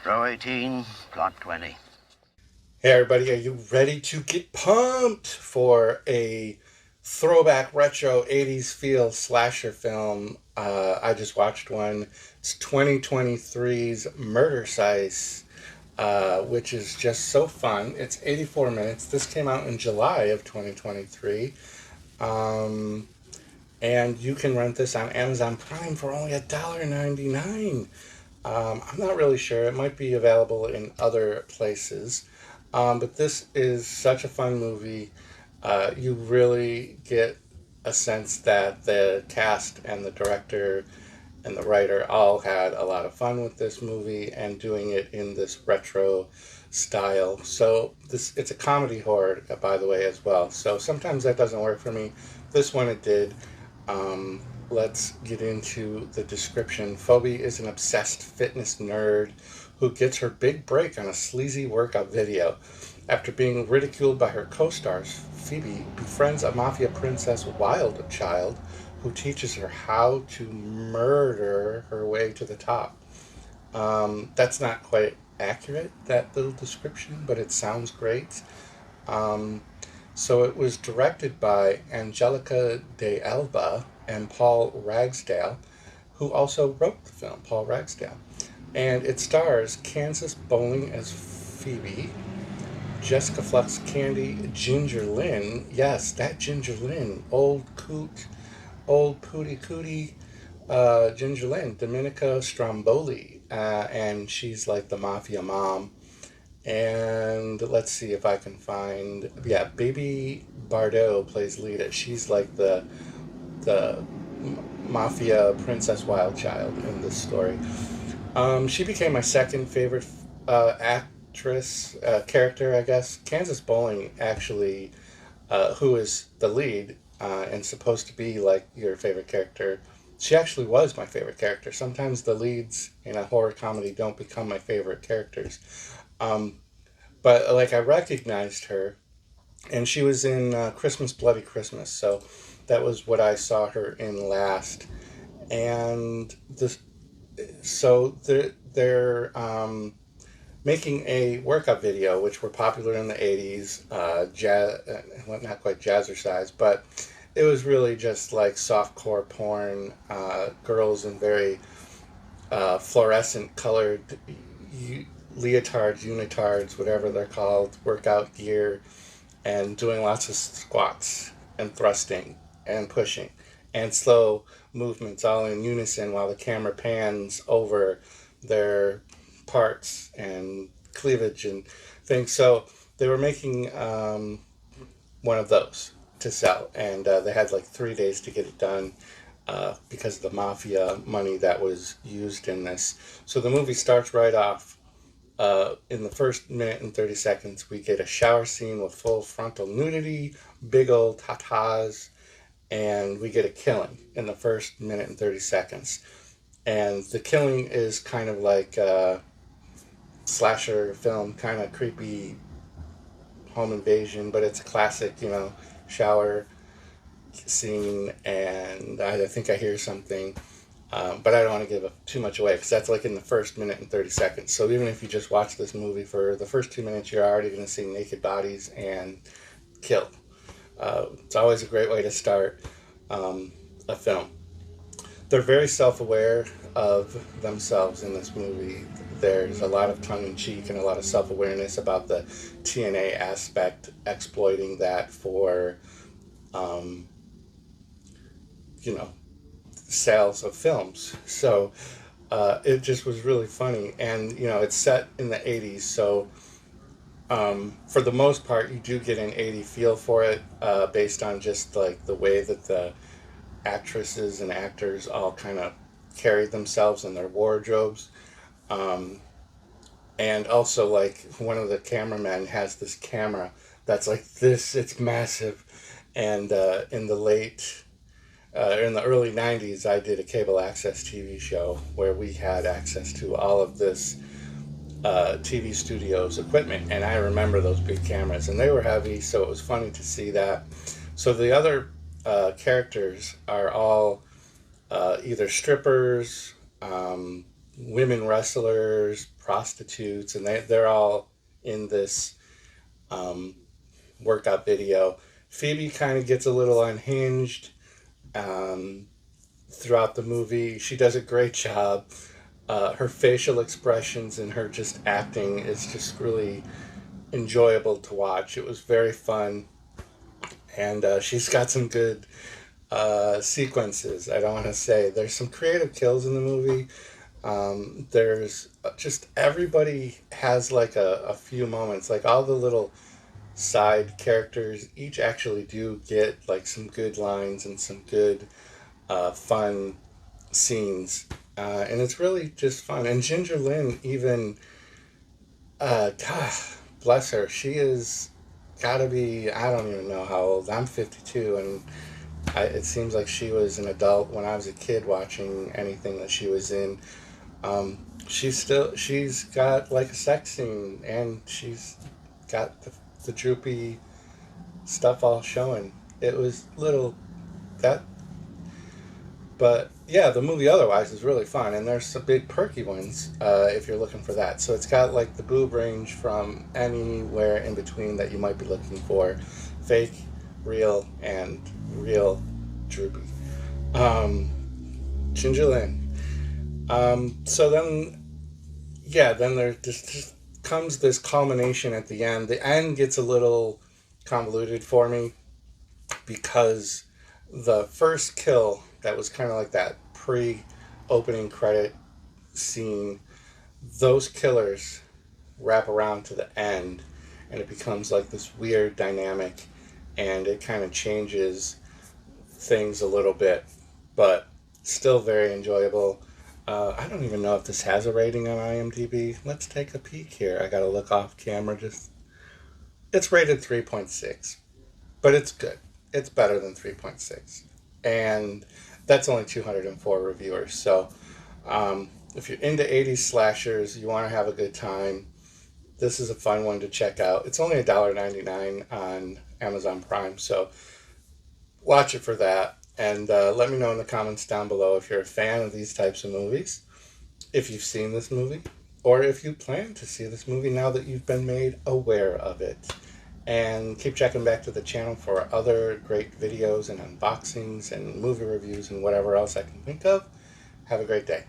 Row 18, plot 20. Hey everybody, are you ready to get pumped for a throwback retro 80s feel slasher film? I just watched one. It's 2023's Murdercise, which is just so fun. It's 84 minutes. This came out in July of 2023. Um, and you can rent this on Amazon Prime for only $1.99. I'm not really sure. It might be available in other places. But this is such a fun movie. You really get a sense that the cast and the director and the writer all had a lot of fun with this movie and doing it in this retro style. So it's a comedy horror, by the way, as well. So sometimes that doesn't work for me. This one it did. Let's get into the description. Phoebe is an obsessed fitness nerd who gets her big break on a sleazy workout video. After being ridiculed by her co-stars, Phoebe befriends a mafia princess wild child who teaches her how to murder her way to the top. That's not quite accurate, that little description, but it sounds great. Um, so it was directed by Angelica de Elba and Paul Ragsdale, who also wrote the film, Paul Ragsdale. And it stars Kansas Bowling as Phoebe, Jessica Flux Candy, Ginger Lynn. Yes, that Ginger Lynn, old pooty cootie Ginger Lynn, Dominica Stromboli, and she's like the mafia mom. And let's see if I can find. Yeah, Baby Bardot plays Lita. She's like the mafia princess wild child in this story. She became my second favorite actress character, I guess. Kansas Bowling actually, who is the lead and supposed to be like your favorite character. She actually was my favorite character. Sometimes the leads in a horror comedy don't become my favorite characters. Um, but like I recognized her, and she was in Christmas Bloody Christmas, so that was what I saw her in last. And this, so they're making a workout video, which were popular in the 80s, well, not quite jazzercise, but it was really just like softcore porn, girls in very fluorescent colored leotards, unitards, whatever they're called, workout gear, and doing lots of squats and thrusting and pushing and slow movements all in unison while the camera pans over their parts and cleavage and things. So they were making one of those to sell, and they had like 3 days to get it done because of the mafia money that was used in this. So the movie starts right off. In the first minute and 30 seconds, we get a shower scene with full frontal nudity, big old tatas, and we get a killing in the first minute and 30 seconds. And the killing is kind of like a slasher film, kind of creepy home invasion, but it's a classic, shower scene. And I think I hear something, but I don't want to give too much away because that's like in the first minute and 30 seconds. So even if you just watch this movie for the first 2 minutes, you're already going to see naked bodies and kill. It's always a great way to start a film. They're very self-aware of themselves in this movie. There's a lot of tongue-in-cheek and a lot of self-awareness about the TNA aspect, exploiting that for, um, you know, sales of films. So it just was really funny. And, it's set in the 80s, so for the most part, you do get an 80 feel for it based on just like the way that the actresses and actors all kind of carried themselves in their wardrobes. Um, and also, like, one of the cameramen has this camera that's like this, it's massive. And in the early 90s, I did a cable access TV show where we had access to all of this TV studios equipment, and I remember those big cameras, and they were heavy, so it was funny to see that. So the other characters are all either strippers, women wrestlers, prostitutes, and they're all in this um, workout video. Phoebe kind of gets a little unhinged um, throughout the movie. She does a great job. Her facial expressions and her just acting is just really enjoyable to watch. It was very fun, and she's got some good sequences. I don't want to say there's some creative kills in the movie. There's just everybody has like a few moments, like all the little side characters each actually do get like some good lines and some good fun scenes, and it's really just fun. And Ginger Lynn, even God bless her, she is gotta be, I don't even know how old. I'm 52, and it seems like she was an adult when I was a kid watching anything that she was in. She's got like a sex scene, and she's got the droopy stuff all showing. It was little that, but yeah, the movie otherwise is really fun, and there's some big perky ones if you're looking for that. So it's got like the boob range from anywhere in between that you might be looking for, fake, real, and real droopy. Ginger Lynn. So then, yeah, then there just comes this culmination at the end. The end gets a little convoluted for me because the first kill that was kind of like that pre-opening credit scene, those killers wrap around to the end, and it becomes like this weird dynamic, and it kind of changes things a little bit, but still very enjoyable. I don't even know if this has a rating on IMDb. Let's take a peek here. I gotta look off camera. It's rated 3.6, but it's good. It's better than 3.6, and that's only 204 reviewers. So, if you're into 80s slashers, you want to have a good time, this is a fun one to check out. It's only $1.99 on Amazon Prime, so watch it for that. And let me know in the comments down below if you're a fan of these types of movies, if you've seen this movie, or if you plan to see this movie now that you've been made aware of it. And keep checking back to the channel for other great videos and unboxings and movie reviews and whatever else I can think of. Have a great day.